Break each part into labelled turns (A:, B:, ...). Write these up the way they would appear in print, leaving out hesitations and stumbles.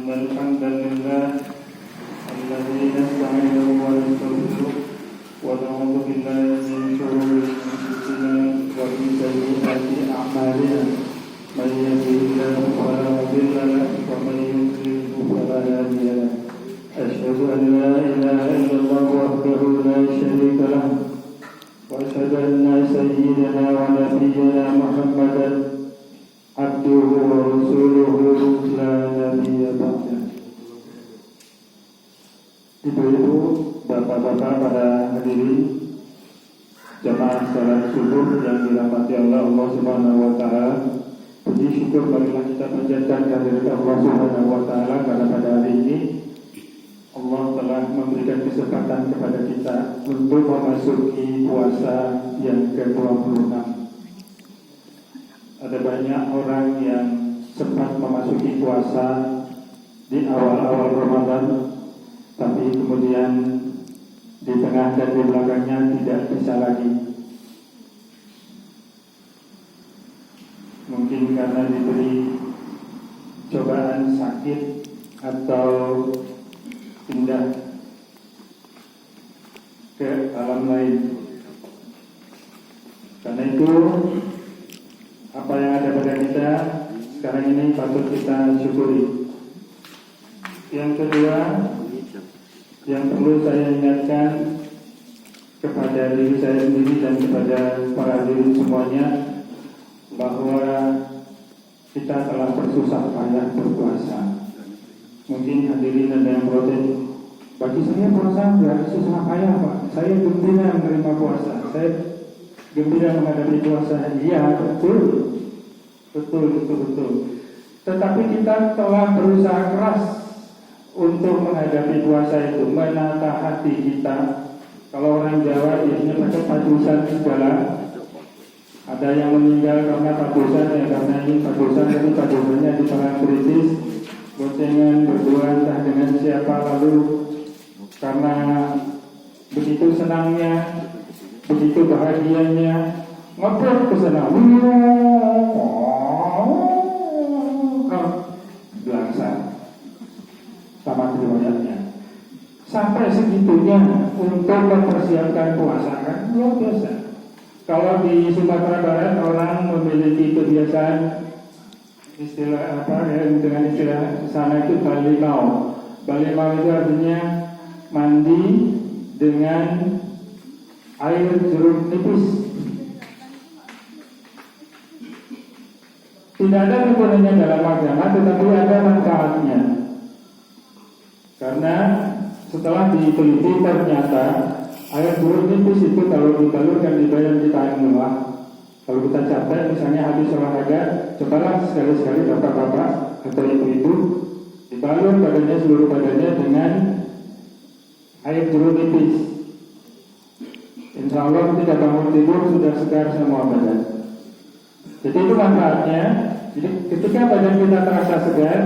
A: إن الحمد لله الذي نستعينه ونستغفره ونعوذ بالله من شرور أنفسنا ومن سيئات أعمالنا من يهده الله فلا مضل له ومن يضلل فلا هادي له أشهد أن لا إله إلا الله وحده لا شريك له وأشهد أن سيدنا ونبينا محمدا عبده ورسوله لا نبي بعده. Ibu-ibu, bapak-bapak, para hadirin jamaah salat subuh yang dirahmati Allah Subhanahu wa taala. Puji syukur marilah kita panjatkan kehadirat Allah Subhanahu wa taala karena pada hari ini Allah telah memberikan kesempatan kepada kita untuk memasuki puasa yang ke-26. Ada banyak orang yang sempat memasuki puasa di awal-awal Ramadan, tapi kemudian di tengah dan di belakangnya tidak bisa lagi. Mungkin karena diberi cobaan sakit atau pindah ke alam lain. Karena itu apa yang ada pada kita sekarang ini patut kita syukuri. Yang kedua, yang perlu saya ingatkan kepada diri saya sendiri dan kepada para hadirin semuanya, bahwa kita telah bersusah payah berpuasa. Mungkin hadirin ada yang protes, bagi saya puasa nggak susah payah Pak, saya gembira menerima puasa, saya gembira menghadapi puasa. Iya, betul. Tetapi kita telah berusaha keras untuk menghadapi puasa itu, menata hati kita. Kalau orang Jawa biasanya pakai padusan segala. Ada yang meninggal karena padusan, ya karena ini padusan, tapi padusannya di tengah krisis, boncengan berdua entah dengan siapa, lalu karena begitu senangnya, begitu bahagianya, ngobrol ke sana, belakang sama riwayatnya. Sampai segitunya untuk mempersiapkan puasa, kan luar biasa. Kalau di Sumatera Barat orang memiliki kebiasaan istilah apa ya, dengan istilah sana itu balimau. Balimau itu artinya mandi dengan air jeruk nipis. Tidak ada kegunanya dalam agama, tetapi ada manfaatnya. Karena setelah diteliti ternyata air jeruk nipis itu kalau dibalurkan di badan kita yang lelah, kalau kita capek misalnya habis olahraga, cobalah sekali-sekali bapak-bapak atau ibu-ibu dibalur badannya, seluruh badannya dengan air jeruk nipis. Insya Allah tidak bangun tidur sudah segar semua badan. Jadi itu manfaatnya. Jadi ketika badan kita terasa segar,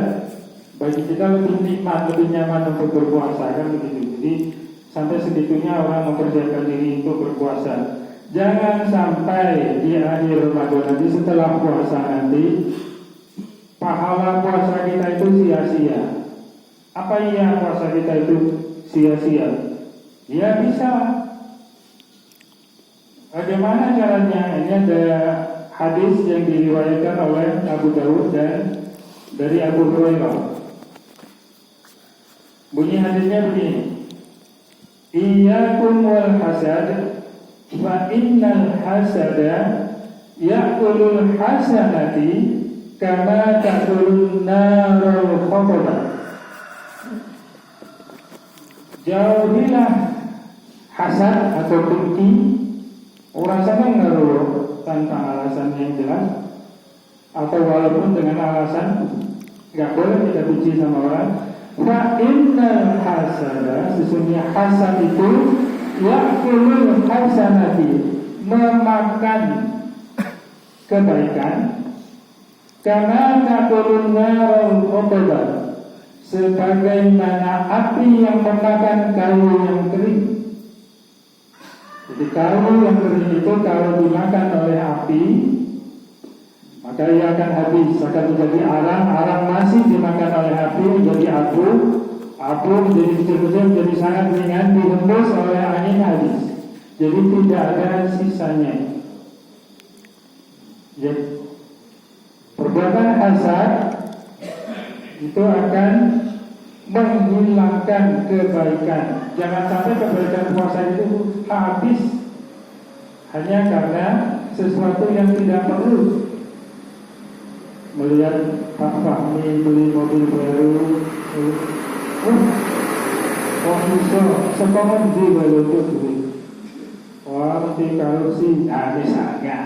A: bagi kita lebih nikmat, lebih nyaman untuk berpuasa, kan begitu. Jadi sampai segitunya orang mempersiapkan diri untuk berpuasa. Jangan sampai di akhir Ramadan nanti, setelah puasa nanti, pahala puasa kita itu sia-sia. Apa iya puasa kita itu sia-sia? Ya bisa. Bagaimana caranya? Ini ada hadis yang diriwayatkan oleh Abu Dawud dan dari Abu Hurairah. Bunyi hadisnya begini: Iyyakum wal hasad, fa innal hasada ya'kulul hasanati kama ta'kulun narul khababa. Jauhilah hasad atau dengki. Orang senang ngaruh tanpa alasan yang jelas, atau walaupun dengan alasan, nggak boleh kita benci sama orang. Fa innal hasada, sesungguhnya hasad itu ya'kulul hasanati, memakan kebaikan, karena ta'kulun narul uqba, sebagaimana api yang memakan kayu yang kering. Jadi kayu yang kering itu kalau dimakan oleh api, maka ia akan habis, akan menjadi arang masih dimakan oleh api menjadi abu menjadi kecil-kecil, menjadi sangat ringan, dihembus oleh angin habis. Jadi tidak ada sisanya. Jadi, perbuatan hasad itu akan menghilangkan kebaikan. Jangan sampai kebaikan puasa itu habis hanya karena sesuatu yang tidak perlu. Melihat Pak Fahmi beli mobil baru, bisa sekolah di baru itu. Wah, mesti kalau sih, misalnya.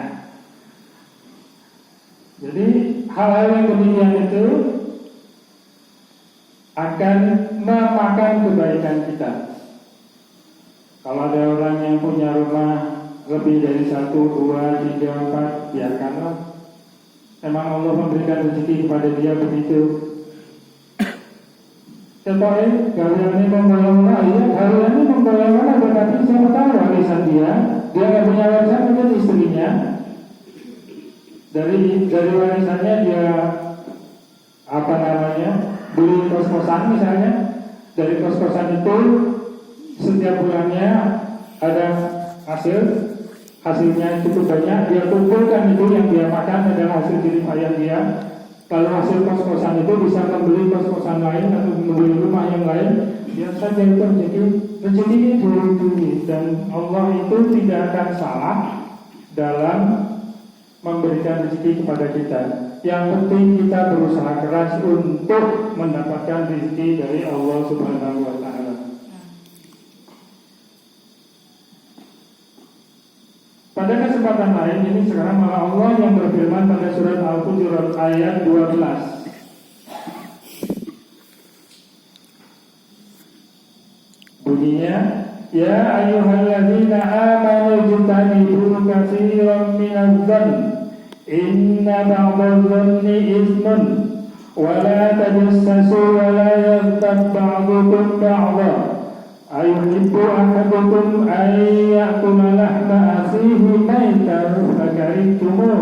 A: Jadi hal-hal yang demikian itu akan memakan kebaikan kita. Kalau ada orang yang punya rumah lebih dari 1, 2, 3, 4, biarkanlah. Memang Allah memberikan rezeki kepada dia begitu. Tetapi kalian ini membayangkan, kalian ini membayangkan, tetapi siapa tahu warisan dia nggak punya warisan, mungkin istrinya. Dari warisannya dia beli kos-kosan misalnya. Dari kos-kosan itu setiap bulannya ada hasilnya cukup banyak, dia kumpulkan, itu yang dia makan adalah hasil jerih payah dia. Kalau hasil kos-kosan itu bisa membeli kos-kosan lain atau membeli rumah yang lain, dia saja itu rezeki ini duit. Dan Allah itu tidak akan salah dalam memberikan rezeki kepada kita. Yang penting kita berusaha keras untuk mendapatkan rezeki dari Allah Subhanahu wa Ta'ala. Pada kesempatan lain ini sekarang malah Allah yang berfirman pada surat Al-Hujurat ayat 12. Bunyinya, ya ayyuhalladzina amanu jtanibu katsiran minadh-dhann inna ba'dadh-dhanni itsmun wa la tajassasu wa la yaghtab ba'dukum ba'dha ayuhibbu ahadukum an ya'kula lahma akhihi maytan fakarihtumuh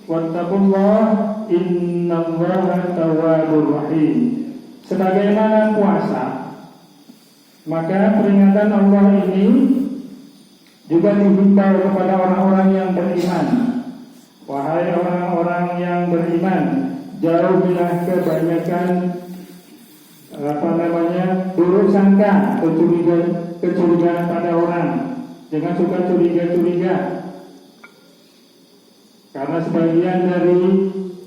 A: wattaqullaha innallaha tawwabur rahim. Sebagaimana puasa, maka peringatan Allah ini juga dihimbau kepada orang-orang yang beriman. Wahai orang-orang yang beriman, jauhilah kebanyakan buruk sangka atau kecurigaan pada orang. Jangan suka curiga-curiga, karena sebagian dari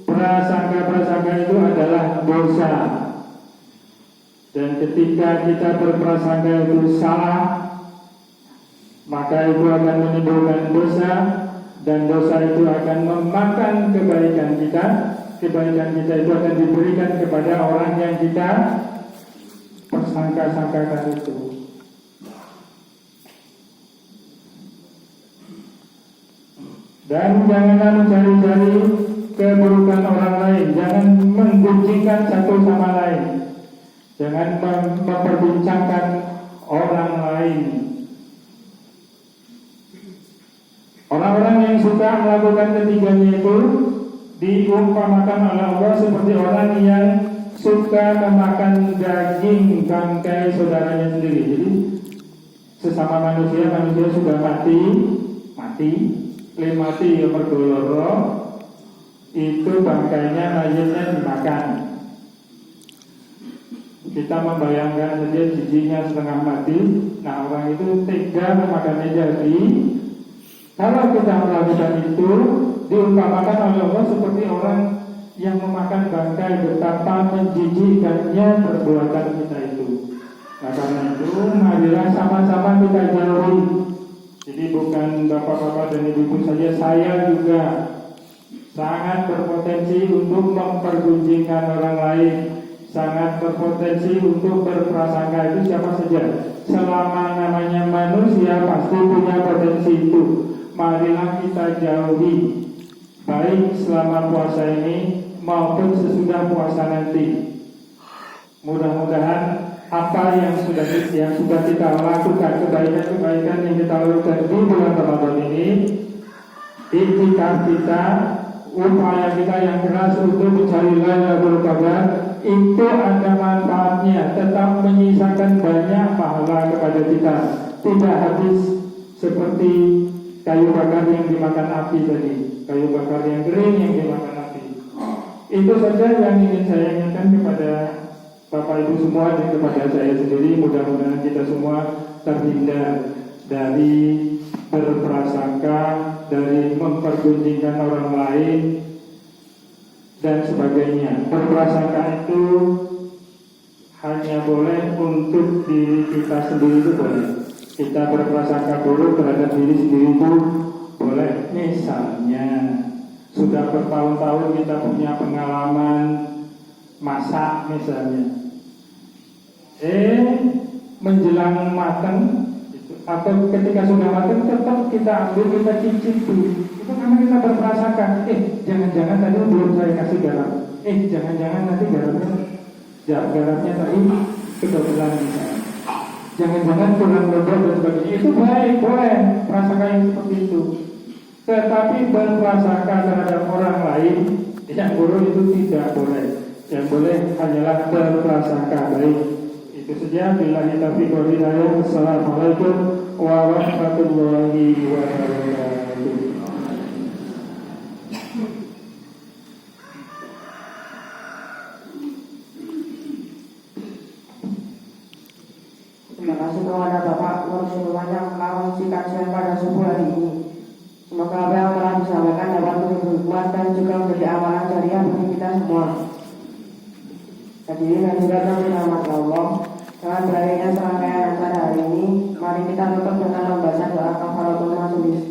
A: prasangka-prasangka itu adalah dosa. Dan ketika kita berprasangka itu salah, maka itu akan menimbulkan dosa, dan dosa itu akan memakan kebaikan kita. Kebaikan kita itu akan diberikan kepada orang yang kita persangka-sangkakan itu. Dan janganlah mencari-cari keburukan orang lain. Jangan menggunjingkan satu sama lain. Jangan memperbincangkan orang lain. Orang-orang yang suka melakukan ketiganya itu diumpamakan oleh Allah seperti orang yang suka memakan daging bangkai saudaranya sendiri. Jadi sesama manusia sudah mati ya berdoloro, itu bangkainya, mayatnya dimakan. Kita membayangkan saja jijinya setengah mati. Nah, orang itu tega memakannya. Jadi kalau kita melakukan itu, diumpamakan oleh Allah seperti orang yang memakan bangkai. Betapa menjijikkannya perbuatan kita itu. Nah, karena itu marilah sama-sama kita jauhi. Jadi bukan bapak-bapak dan ibu-ibu saja, saya juga sangat berpotensi untuk mempergunjingkan orang lain, sangat berpotensi untuk berprasangka. Itu siapa saja, selama namanya manusia pasti punya potensi itu. Marilah kita jauhi, baik selama puasa ini maupun sesudah puasa nanti. Mudah-mudahan apa yang sudah kita lakukan, kebaikan yang kita lakukan di bulan Ramadan ini, iktikaf kita upaya kita yang keras untuk mencari Lailatul Qadar itu ada manfaatnya, tetap menyisakan banyak pahala kepada kita, tidak habis seperti kayu bakar yang dimakan api tadi, kayu bakar yang kering yang dimakan api. Itu saja yang ingin saya ingatkan kepada Bapak Ibu semua dan kepada saya sendiri. Mudah-mudahan kita semua terhindar dari berprasangka, dari mempergunjingkan orang lain dan sebagainya. Berprasangka itu hanya boleh untuk diri kita sendiri, itu boleh. Kita berprasangka buruk terhadap diri sendiri itu boleh. Misalnya sudah bertahun-tahun kita punya pengalaman masak misalnya, menjelang matang atau ketika sudah matang tetap kita ambil, kita cicipi. Itu karena kita berprasangka, jangan-jangan tadi belum saya kasih garam, jangan-jangan nanti garamnya tadi kedodoran misalnya, jangan-jangan kurang lembab dan sebagainya. Itu baik, boleh prasangka yang seperti itu. Tetapi berprasangka terhadap orang lain yang buruk itu tidak boleh. Yang boleh hanyalah berprasangka baik. Itu saja. Billahi taufiq wal hidayah. Assalamualaikum warahmatullahi wabarakatuh.
B: Terima kasih kepada Bapak Nur Sulaiman yang mengisi kajian pada subuh hari ini. Semoga apa yang telah disampaikan dapat menjadi hikmah dan juga menjadi amalan jariah bagi kita semua. Hadirin dan hadirat yang dirahmati Allah, dengan berakhirnya serangkaian acara hari ini, mari kita tutup dengan membaca doa kafaratul majelis.